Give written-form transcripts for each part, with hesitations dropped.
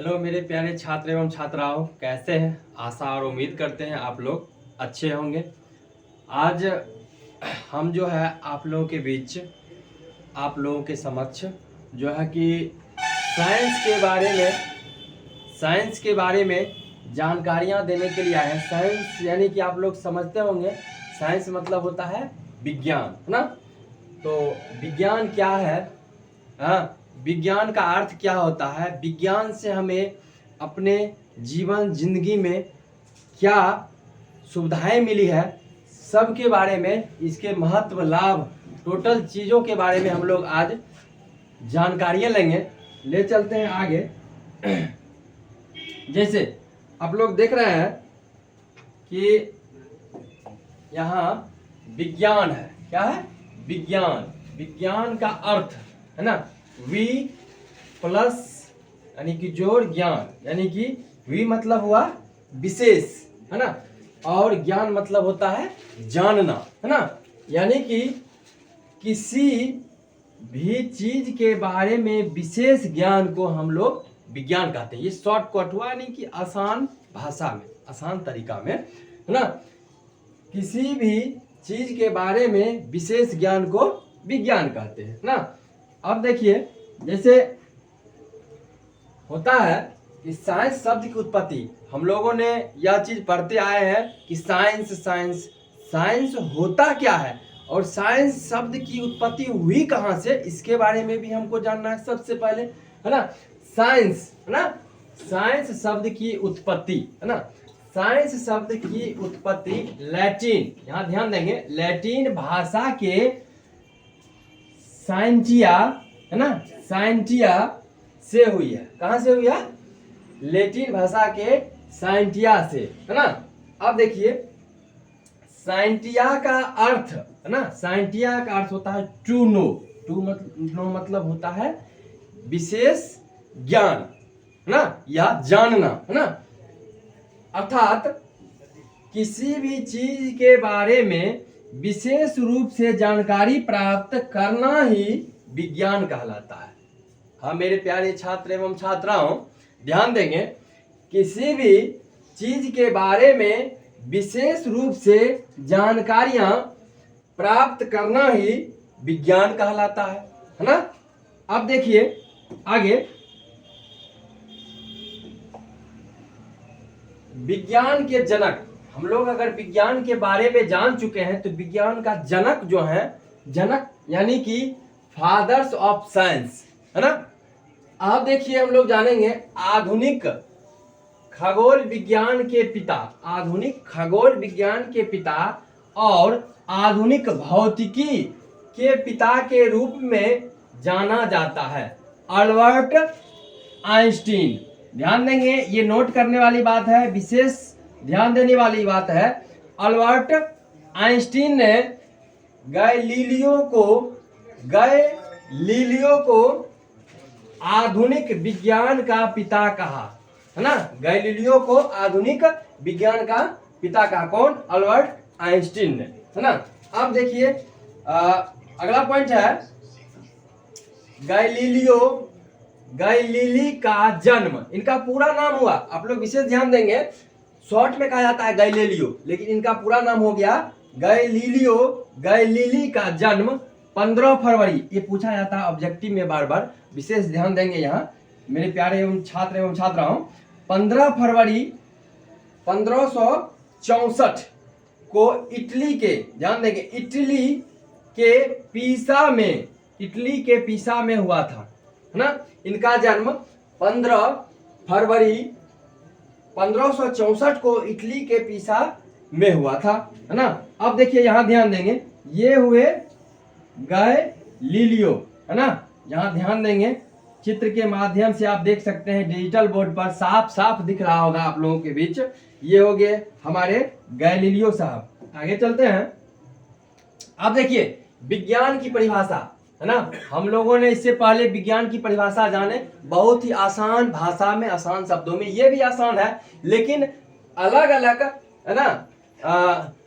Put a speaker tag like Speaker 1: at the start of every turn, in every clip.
Speaker 1: Hello मेरे प्यारे छात्र एवं छात्राओं, कैसे हैं? आशा और उम्मीद करते हैं आप लोग अच्छे होंगे। आज हम जो है आप लोगों के बीच, आप लोगों के समक्ष जो है कि साइंस के बारे में जानकारियां देने के लिए आए हैं। साइंस यानी कि आप लोग समझते होंगे, साइंस मतलब होता है विज्ञान, है ना। तो विज्ञान क्या है? हाँ, विज्ञान का अर्थ क्या होता है? विज्ञान से हमें अपने जीवन जिंदगी में क्या सुविधाएं मिली है, सब के बारे में, इसके महत्व, लाभ, टोटल चीज़ों के बारे में हम लोग आज जानकारियां लेंगे। ले चलते हैं आगे। जैसे आप लोग देख रहे हैं कि यहाँ विज्ञान है। क्या है? विज्ञान। विज्ञान का अर्थ है ना, वी प्लस यानी कि जोड़ ज्ञान, यानी कि वी मतलब हुआ विशेष, है ना, और ज्ञान मतलब होता है जानना, है ना। यानी कि किसी भी चीज के बारे में विशेष ज्ञान को हम लोग विज्ञान कहते हैं। ये शॉर्टकट हुआ, यानी कि आसान भाषा में, आसान तरीका में, है ना। किसी भी चीज के बारे में विशेष ज्ञान को विज्ञान कहते हैं ना। अब देखिए, जैसे होता है कि साइंस शब्द की उत्पत्ति, हम लोगों ने यह चीज पढ़ते आए हैं कि साइंस साइंस साइंस होता क्या है और साइंस शब्द की उत्पत्ति हुई कहाँ से, इसके बारे में भी हमको जानना है सबसे पहले, है ना। साइंस, है ना, साइंस शब्द की उत्पत्ति, है ना। साइंस शब्द की उत्पत्ति लैटिन, यहाँ ध्यान देंगे, लैटिन भाषा के साइंटिया, है ना, साइंटिया से हुई है। कहां से हुई है? लैटिन भाषा के साइंटिया से, है ना। अब देखिए, साइंटिया का अर्थ, है ना, साइंटिया का अर्थ होता है टू नो। टू मतलब होता है विशेष ज्ञान, है ना, या जानना, है ना। अर्थात किसी भी चीज के बारे में विशेष रूप से जानकारी प्राप्त करना ही विज्ञान कहलाता है। हाँ मेरे प्यारे छात्र एवं छात्राओं, ध्यान देंगे, किसी भी चीज के बारे में विशेष रूप से जानकारियां प्राप्त करना ही विज्ञान कहलाता है ना। अब देखिए आगे, विज्ञान के जनक, हम लोग अगर विज्ञान के बारे में जान चुके हैं तो विज्ञान का जनक जो है, जनक यानी कि फादर्स ऑफ साइंस, है ना। आप देखिए, हम लोग जानेंगे आधुनिक खगोल विज्ञान के पिता, आधुनिक खगोल विज्ञान के पिता और आधुनिक भौतिकी के पिता के रूप में जाना जाता है अल्बर्ट आइंस्टीन। ध्यान देंगे, ये नोट करने वाली बात है, विशेष ध्यान देने वाली बात है। अल्बर्ट आइंस्टीन ने गैलीलियो को आधुनिक विज्ञान का पिता कहा, है ना। गैलीलियो को आधुनिक विज्ञान का पिता कहा। कौन? अल्बर्ट आइंस्टीन ने, है ना। अब देखिए अगला पॉइंट है गैलीली का जन्म। इनका पूरा नाम हुआ, आप लोग विशेष ध्यान देंगे, शॉर्ट में कहा जाता है गैलीलियो, लेकिन इनका पूरा नाम हो गया गैलीलियो। गैलीली का जन्म 15 फरवरी, ये पूछा जाता है ऑब्जेक्टिव में बार बार, विशेष ध्यान देंगे यहाँ मेरे प्यारे एवं छात्राओं। 15 फरवरी 1564 को इटली के, ध्यान देंगे, इटली के पीसा में हुआ था, है ना। इनका जन्म 15 फरवरी 1564 को इटली के पीसा में हुआ था, है ना। अब देखिए यहाँ ध्यान देंगे, ये हुए गैलीलियो, है ना। यहाँ ध्यान देंगे, चित्र के माध्यम से आप देख सकते हैं, डिजिटल बोर्ड पर साफ साफ दिख रहा होगा आप लोगों के बीच, ये हो गए हमारे गैलीलियो साहब। आगे चलते हैं। अब देखिए विज्ञान की परिभाषा, है ना, हम लोगों ने इससे पहले विज्ञान की परिभाषा जाने, बहुत ही आसान भाषा में, आसान शब्दों में, ये भी आसान है, लेकिन अलग अलग, है ना,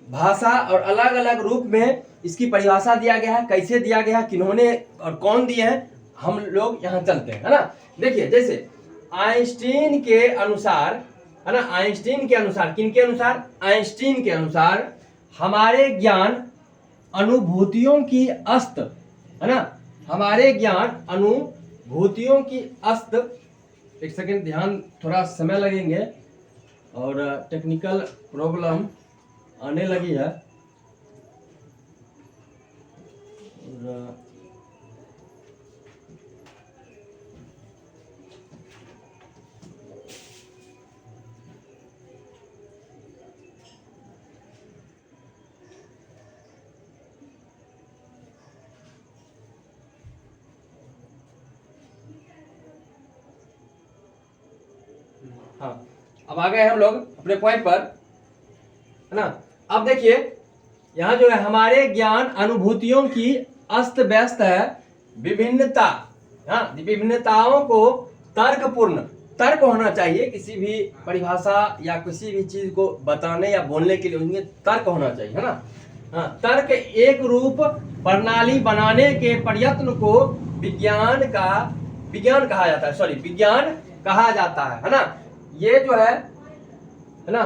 Speaker 1: भाषा और अलग अलग रूप में इसकी परिभाषा दिया गया है। कैसे दिया गया है, किन्होंने और कौन दिए हैं, हम लोग यहाँ चलते हैं, है ना। देखिए, जैसे आइंस्टीन के अनुसार, है ना, आइंस्टीन के अनुसार, किनके अनुसार? आइंस्टीन के अनुसार हमारे ज्ञान अनुभूतियों की अस्त, है ना, हमारे ज्ञान अनुभूतियों की अस्त, एक सेकंड ध्यान, थोड़ा समय लगेंगे और टेक्निकल प्रॉब्लम आने लगी है। और हाँ, अब आ गए हम लोग अपने पॉइंट पर, है ना। अब देखिए यहाँ जो है हमारे ज्ञान अनुभूतियों की अस्त व्यस्त है विभिन्नता, हाँ, विभिन्नताओं को तर्कपूर्ण, तर्क होना चाहिए किसी भी परिभाषा या किसी भी चीज को बताने या बोलने के लिए, उनमें तर्क होना चाहिए, है ना। हाँ, तर्क एक रूप प्रणाली बनाने के प्रयत्न को विज्ञान कहा जाता है, सॉरी, विज्ञान कहा जाता है ना। ये जो है ना,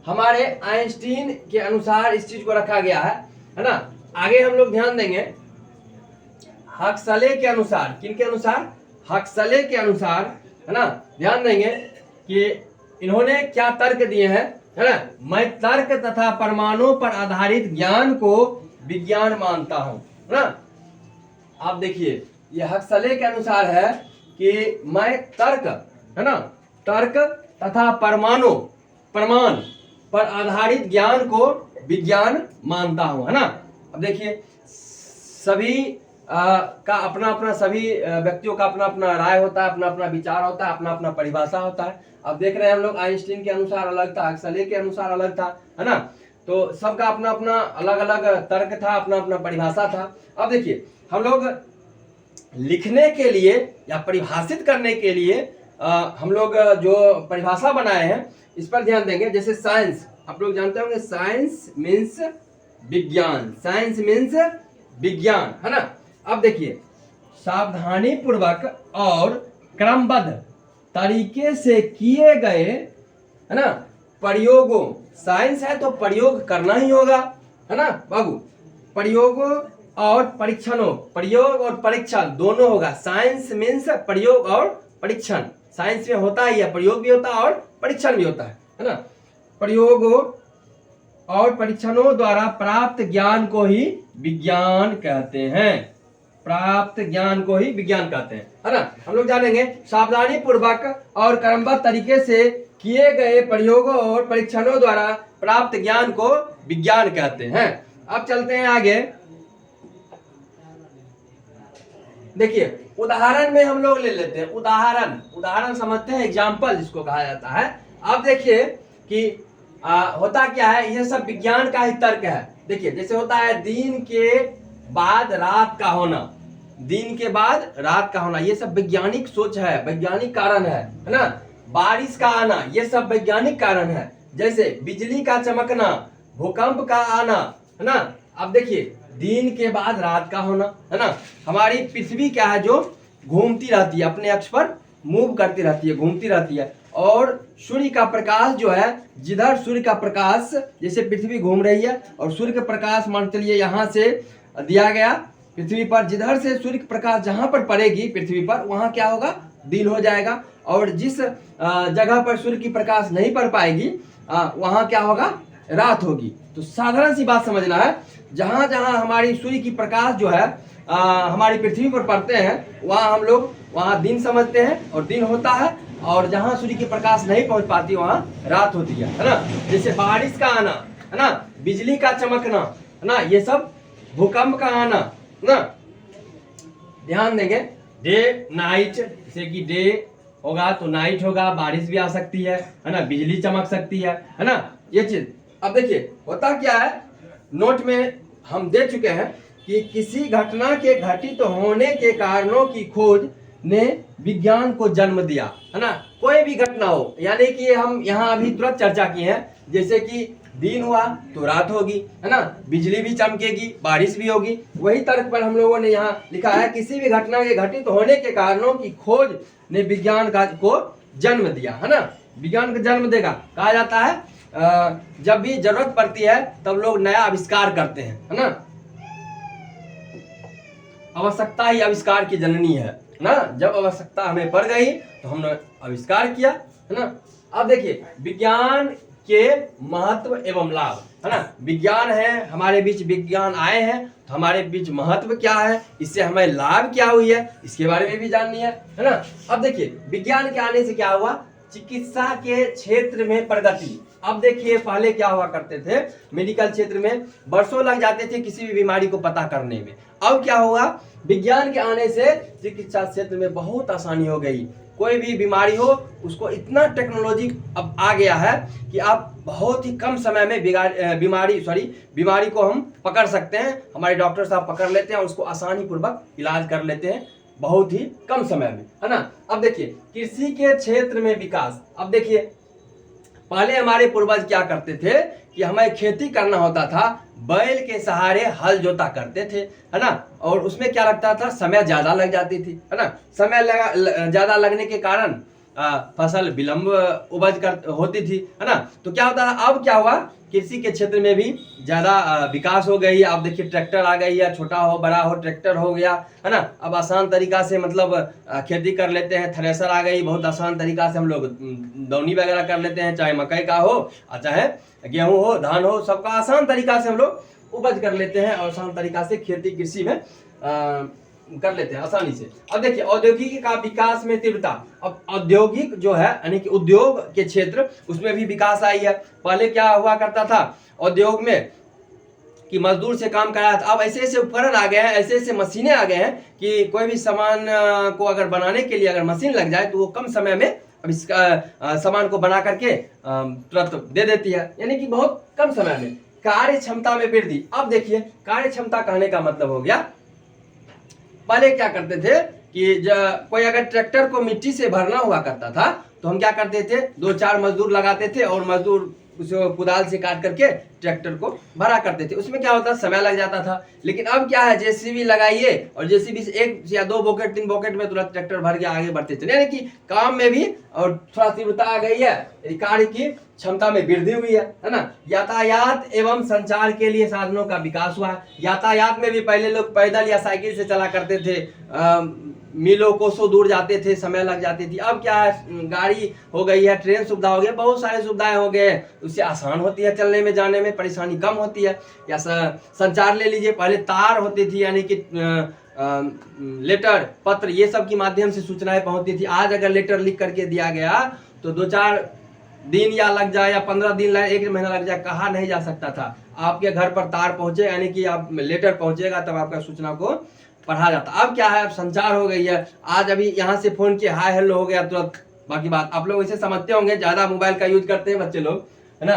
Speaker 1: हमारे आइंस्टीन के अनुसार इस चीज को रखा गया है ना। आगे हम लोग ध्यान देंगे हक्सले के अनुसार, किनके अनुसार? हक्सले के अनुसार, है ना, ध्यान देंगे कि इन्होंने क्या तर्क दिए हैं, है ना। मैं तर्क तथा परमाणु पर आधारित ज्ञान को विज्ञान मानता हूं, है ना। आप देखिए ये हक्सले के अनुसार है कि मैं तर्क, है ना, तर्क तथा प्रमाण पर आधारित ज्ञान को विज्ञान मानता हूं, है ना। अब देखिए सभी का अपना अपना, सभी व्यक्तियों का अपना अपना राय होता है, अपना अपना विचार होता है, अपना अपना परिभाषा होता है। अब देख रहे हैं हम लोग आइंस्टीन के अनुसार अलग था, हक्सले के अनुसार अलग था, है ना। तो सबका अपना अपना अलग अलग तर्क था, अपना अपना परिभाषा था। अब देखिए हम लोग लिखने के लिए या परिभाषित करने के लिए हम लोग जो परिभाषा बनाए हैं इस पर ध्यान देंगे। जैसे साइंस, आप लोग जानते होंगे साइंस मीन्स विज्ञान, साइंस मीन्स विज्ञान, है ना। अब देखिए सावधानी पूर्वक और क्रमबद्ध तरीके से किए गए, है ना, प्रयोगों, साइंस है तो प्रयोग करना ही होगा, है ना बाबू। प्रयोगों और परीक्षणों, प्रयोग और परीक्षण दोनों होगा। साइंस मीन्स प्रयोग और परीक्षण, साइंस में होता ही है, प्रयोग भी होता है और परीक्षण भी होता है ना। प्रयोगों और परीक्षणों द्वारा प्राप्त ज्ञान को ही विज्ञान कहते हैं, प्राप्त ज्ञान को ही विज्ञान कहते हैं, है ना। हम लोग जानेंगे सावधानी पूर्वक और क्रमबद्ध तरीके से किए गए प्रयोगों और परीक्षणों द्वारा प्राप्त ज्ञान को विज्ञान कहते हैं। अब चलते हैं आगे। देखिए उदाहरण में हम लोग ले लेते हैं, उदाहरण समझते हैं, एग्जाम्पल जिसको कहा जाता है। अब देखिए कि होता क्या है, ये सब विज्ञान का ही तर्क है। देखिए जैसे होता है दिन के बाद रात का होना, दिन के बाद रात का होना, ये सब वैज्ञानिक सोच है, वैज्ञानिक कारण है ना। बारिश का आना, ये सब वैज्ञानिक कारण है। जैसे बिजली का चमकना, भूकंप का आना, है ना। अब देखिए दिन के बाद रात का होना, है ना। हमारी पृथ्वी क्या है, जो घूमती रहती है, अपने अक्ष पर मूव करती रहती है, घूमती रहती है। और सूर्य का प्रकाश जो है, जिधर सूर्य का प्रकाश, जैसे पृथ्वी घूम रही है और सूर्य का प्रकाश मान चलिए यहाँ से दिया गया पृथ्वी पर, जिधर से सूर्य का प्रकाश जहां पर पड़ेगी पृथ्वी पर, वहां क्या होगा, दिन हो जाएगा। और जिस जगह पर सूर्य की प्रकाश नहीं पड़ पाएगी वहां क्या होगा, रात होगी। तो साधारण सी बात समझना है, जहां जहां हमारी सूर्य की प्रकाश जो है हमारी पृथ्वी पर पड़ते हैं, वहां हम लोग वहां दिन समझते हैं और दिन होता है। और जहां सूर्य की प्रकाश नहीं पहुंच पाती वहां रात होती है ना। जैसे बारिश का आना, है ना, बिजली का चमकना, है ना, ये सब भूकंप का आना ना। ध्यान देंगे डे नाइट, जैसे कि डे होगा तो नाइट होगा, बारिश भी आ सकती है ना, बिजली चमक सकती है ना, ये चीज। अब देखिए होता क्या है, नोट में हम दे चुके हैं कि किसी घटना के घटित होने के कारणों की खोज ने विज्ञान को जन्म दिया, है ना। कोई भी घटना हो, यानी कि हम यहाँ अभी तुरंत चर्चा की है, जैसे कि दिन हुआ तो रात होगी, है ना, बिजली भी चमकेगी, बारिश भी होगी। वही तर्क पर हम लोगों ने यहाँ लिखा है, किसी भी घटना के घटित होने के कारणों की खोज ने विज्ञान का को जन्म दिया, है ना, विज्ञान का जन्म देगा। कहा जाता है जब भी जरूरत पड़ती है तब लोग नया आविष्कार करते हैं, है ना, आवश्यकता ही आविष्कार की जननी है ना। जब आवश्यकता हमें पड़ गई तो हमने आविष्कार किया, है ना। अब देखिए विज्ञान के महत्व एवं लाभ, है ना, विज्ञान है हमारे बीच, विज्ञान आए हैं तो हमारे बीच महत्व क्या है, इससे हमें लाभ क्या हुई है, इसके बारे में भी जाननी है ना। अब देखिए विज्ञान के आने से क्या हुआ, चिकित्सा के क्षेत्र में प्रगति। अब देखिए पहले क्या हुआ करते थे, मेडिकल क्षेत्र में वर्षों लग जाते थे किसी भी बीमारी को पता करने में। अब क्या हुआ, विज्ञान के आने से चिकित्सा क्षेत्र में बहुत आसानी हो गई। कोई भी बीमारी हो उसको इतना टेक्नोलॉजी अब आ गया है कि आप बहुत ही कम समय में बीमारी को हम पकड़ सकते हैं। हमारे डॉक्टर साहब पकड़ लेते हैं और उसको आसानी पूर्वक इलाज कर लेते हैं बहुत ही कम समय में, है ना। अब देखिए कृषि के क्षेत्र में विकास। अब देखिए पहले हमारे पूर्वज क्या करते थे कि हमें खेती करना होता था, बैल के सहारे हल जोता करते थे, है ना, और उसमें क्या लगता था, समय ज्यादा लग जाती थी, है ना। समय ज्यादा लगने के कारण फसल विलंब होती थी, है ना। तो क्या होता है, अब क्या हुआ, कृषि के क्षेत्र में भी ज्यादा विकास हो गई है। आप देखिए ट्रैक्टर आ गई है, छोटा हो बड़ा हो ट्रैक्टर हो गया, है ना। अब आसान तरीका से मतलब खेती कर लेते हैं, थ्रेसर आ गई, बहुत आसान तरीका से हम लोग दौनी वगैरह कर लेते हैं, चाहे मकई का हो चाहे गेहूं हो धान हो, सबका आसान तरीका से हम लोग उपज कर लेते हैं और आसान तरीका से खेती कृषि में कर लेते हैं आसानी से। अब देखिए औद्योगिक का विकास में तीव्रता। अब औद्योगिक जो है यानी कि उद्योग के क्षेत्र, उसमें भी विकास आई है। पहले क्या हुआ करता था उद्योग में कि मजदूर से काम कराया था, अब ऐसे ऐसे उपकरण आ गए हैं, ऐसे ऐसे मशीनें आ गए हैं कि कोई भी सामान को अगर बनाने के लिए अगर मशीन लग जाए तो वो कम समय में अब इस सामान को बना करके तुरंत दे देती है, यानी कि बहुत कम समय में। कार्य क्षमता में वृद्धि। अब देखिए कार्य क्षमता कहने का मतलब हो गया, पहले क्या करते थे कि कोई अगर ट्रैक्टर को मिट्टी से भरना हुआ करता था तो हम क्या करते थे, 2-4 मजदूर लगाते थे और मजदूर उसे कुदाल से काट करके ट्रैक्टर को भरा करते थे। उसमें क्या होता, समय लग जाता था। लेकिन अब क्या है, जेसीबी लगाइए और जेसीबी से 1 या 2 बकेट 3 बकेट में तुरंत ट्रैक्टर भर के आगे बढ़ते चले, यानी कि काम में भी और थोड़ा तीव्रता आ गई है, कार्य की क्षमता में वृद्धि हुई है ना। यातायात एवं संचार के लिए साधनों का विकास हुआ है। यातायात में भी पहले लोग पैदल या साइकिल से चला करते थे, मीलों कोसों दूर जाते थे, समय लग जाती थी। अब क्या है, गाड़ी हो गई है, ट्रेन सुविधा हो गई, बहुत सारी सुविधाएं हो गए हैं, उससे आसान होती है चलने में जाने में, परेशानी कम होती है। या संचार ले लीजिए, पहले तार होती थी यानी कि लेटर पत्र ये सब के माध्यम से सूचनाएं पहुंचती थी। आज अगर लेटर लिख करके दिया गया तो 2-4 दिन या लग जाए या 15 दिन लगे, 1 महीना लग जाए, कहा नहीं जा सकता था। आपके घर पर तार पहुंचे यानी कि आप लेटर पहुंचेगा तब आपका सूचना को पढ़ा जाता। अब क्या है, अब संचार हो गई है, आज अभी यहाँ से फोन किया हाय हेलो हो गया तुरंत, बाकी बात। आप लोग इसे समझते होंगे, ज्यादा मोबाइल का यूज करते हैं बच्चे लोग, है ना।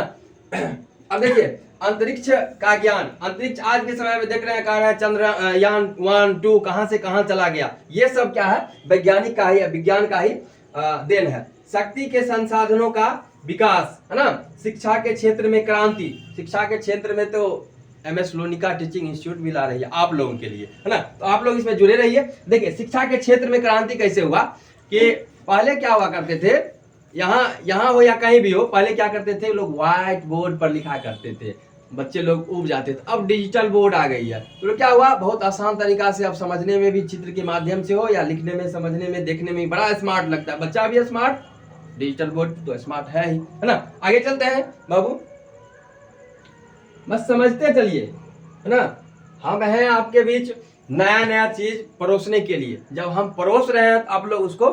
Speaker 1: अब देखिए अंतरिक्ष का ज्ञान। अंतरिक्ष आज के समय में देख रहे हैं, कह रहे हैं चंद्रयान 1, 2 कहां से कहां चला गया, ये सब क्या है, वैज्ञानिक का ही, विज्ञान का ही देन है। शक्ति के संसाधनों का विकास, है ना। शिक्षा के क्षेत्र में क्रांति। शिक्षा के क्षेत्र में तो MS लोनिका टीचिंग इंस्टीट्यूट भी ला रही है आप लोगों के लिए, है ना। तो आप लोग इसमें जुड़े रहिए। देखिए शिक्षा के क्षेत्र में क्रांति कैसे हुआ कि पहले क्या हुआ करते थे, यहाँ हो या कहीं भी हो, पहले क्या करते थे लोग, व्हाइट बोर्ड पर लिखा करते थे, बच्चे लोग उब जाते थे। अब डिजिटल बोर्ड आ गई है तो क्या हुआ, बहुत आसान तरीका से अब समझने में भी, चित्र के माध्यम से हो या लिखने में, समझने में, देखने में बड़ा स्मार्ट लगता है। बच्चा भी स्मार्ट, डिजिटल बोर्ड तो स्मार्ट है ही, है ना। आगे चलते हैं बाबू, बस समझते चलिए, है ना। हम हैं आपके बीच नया नया चीज परोसने के लिए। जब हम परोस रहे हैं तो आप लोग उसको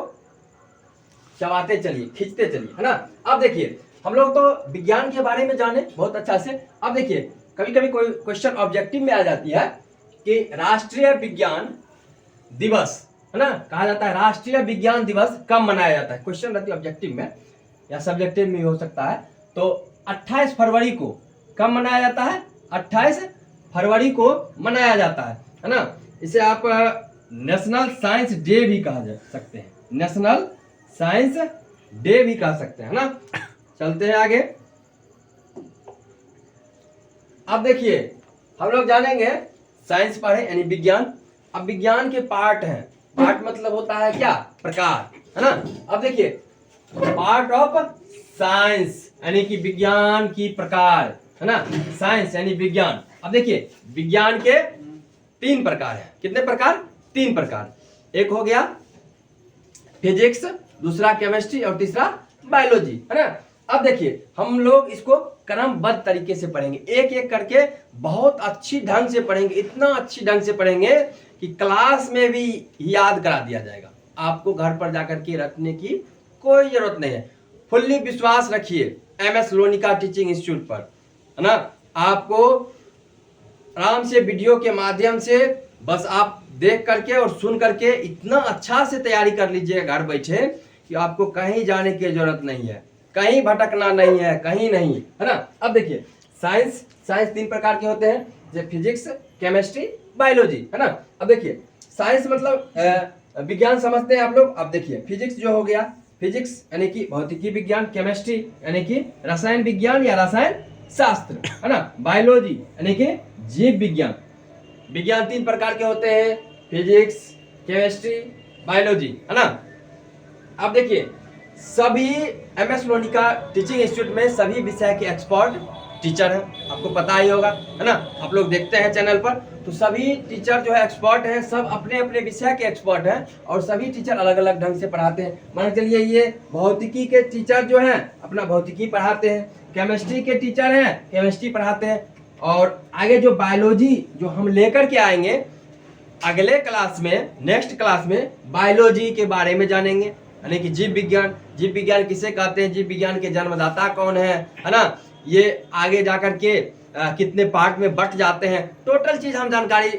Speaker 1: चबाते चलिए, खींचते चलिए, है ना। अब देखिए हम लोग तो विज्ञान के बारे में जाने बहुत अच्छा से। अब देखिए कभी कभी कोई क्वेश्चन ऑब्जेक्टिव में आ जाती है कि राष्ट्रीय विज्ञान दिवस, है ना, कहा जाता है राष्ट्रीय विज्ञान दिवस कब मनाया जाता है, क्वेश्चन रहती है ऑब्जेक्टिव में या सब्जेक्टिव में हो सकता है। तो 28 फरवरी को कब मनाया जाता है, 28 फरवरी को मनाया जाता है ना। इसे आप नेशनल साइंस डे भी कहा जा सकते हैं, नेशनल साइंस डे भी कह सकते हैं, है ना। चलते हैं आगे। अब देखिए हम लोग जानेंगे साइंस पढ़े यानी विज्ञान। अब विज्ञान के पार्ट हैं, पार्ट मतलब होता है क्या, प्रकार, है ना। अब देखिए पार्ट ऑफ साइंस यानी कि विज्ञान की प्रकार, है ना। साइंस यानी विज्ञान। अब देखिए विज्ञान के 3 प्रकार हैं। कितने प्रकार, 3 प्रकार। एक हो गया फिजिक्स, दूसरा केमिस्ट्री और तीसरा बायोलॉजी, है ना। अब देखिए हम लोग इसको क्रमबद्ध तरीके से पढ़ेंगे, एक एक करके बहुत अच्छी ढंग से पढ़ेंगे, इतना अच्छी ढंग से पढ़ेंगे कि क्लास में भी याद करा दिया जाएगा। आपको घर पर जाकर के रखने की कोई जरूरत नहीं है। फुल्ली विश्वास रखिए MS लोनिका टीचिंग इंस्टीट्यूट पर, है ना। आपको आराम से वीडियो के माध्यम से बस आप देख करके और सुन करके इतना अच्छा से तैयारी कर लीजिएगा घर बैठे कि आपको कहीं जाने की जरूरत नहीं है, कहीं भटकना नहीं है, कहीं नहीं, है ना। अब देखिए साइंस 3 प्रकार के होते हैं, जैसे फिजिक्स, केमिस्ट्री, बायोलॉजी, है ना। अब देखिए साइंस मतलब विज्ञान समझते हैं आप लोग। अब देखिए फिजिक्स जो हो गया, फिजिक्स यानी कि भौतिकी विज्ञान, केमिस्ट्री यानी कि रसायन विज्ञान या रसायन शास्त्र, है ना। बायोलॉजी यानी कि जीव विज्ञान। विज्ञान 3 प्रकार के होते हैं, फिजिक्स, केमिस्ट्री, बायोलॉजी, है ना। अब देखिए सभी MS लोनिका टीचिंग इंस्टीट्यूट में सभी विषय के एक्सपर्ट टीचर हैं, आपको पता ही होगा, है ना। आप लोग देखते हैं चैनल पर, तो सभी टीचर जो है एक्सपर्ट हैं, सब अपने अपने विषय के एक्सपर्ट हैं और सभी टीचर अलग अलग ढंग से पढ़ाते हैं। मान चलिए ये भौतिकी के टीचर जो हैं अपना भौतिकी पढ़ाते हैं, केमिस्ट्री के टीचर हैं केमिस्ट्री पढ़ाते हैं, और आगे जो बायोलॉजी जो हम लेकर के आएंगे अगले क्लास में, नेक्स्ट क्लास में बायोलॉजी के बारे में जानेंगे, यानी कि जीव विज्ञान। जीव विज्ञान किसे कहते हैं, जीव विज्ञान के जन्मदाता कौन है ना। ये आगे जाकर के कितने पार्ट में बट जाते हैं, टोटल चीज हम जानकारी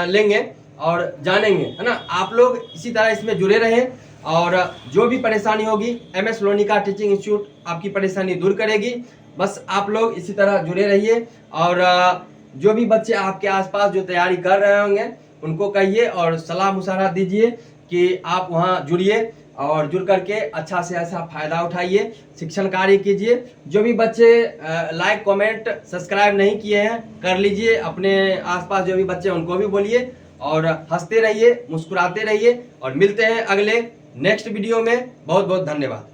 Speaker 1: लेंगे और जानेंगे, है ना। आप लोग इसी तरह इसमें जुड़े रहें और जो भी परेशानी होगी MS लोनिका टीचिंग इंस्टीट्यूट आपकी परेशानी दूर करेगी। बस आप लोग इसी तरह जुड़े रहिए और जो भी बच्चे आपके आसपास जो तैयारी कर रहे होंगे उनको कहिए और सलाह मुशावरा दीजिए कि आप वहाँ जुड़िए और जुड़ करके अच्छा से अच्छा फायदा उठाइए, शिक्षण कार्य कीजिए। जो भी बच्चे लाइक कमेंट सब्सक्राइब नहीं किए हैं कर लीजिए, अपने आसपास जो भी बच्चे उनको भी बोलिए और हंसते रहिए, मुस्कुराते रहिए और मिलते हैं अगले नेक्स्ट वीडियो में। बहुत बहुत धन्यवाद।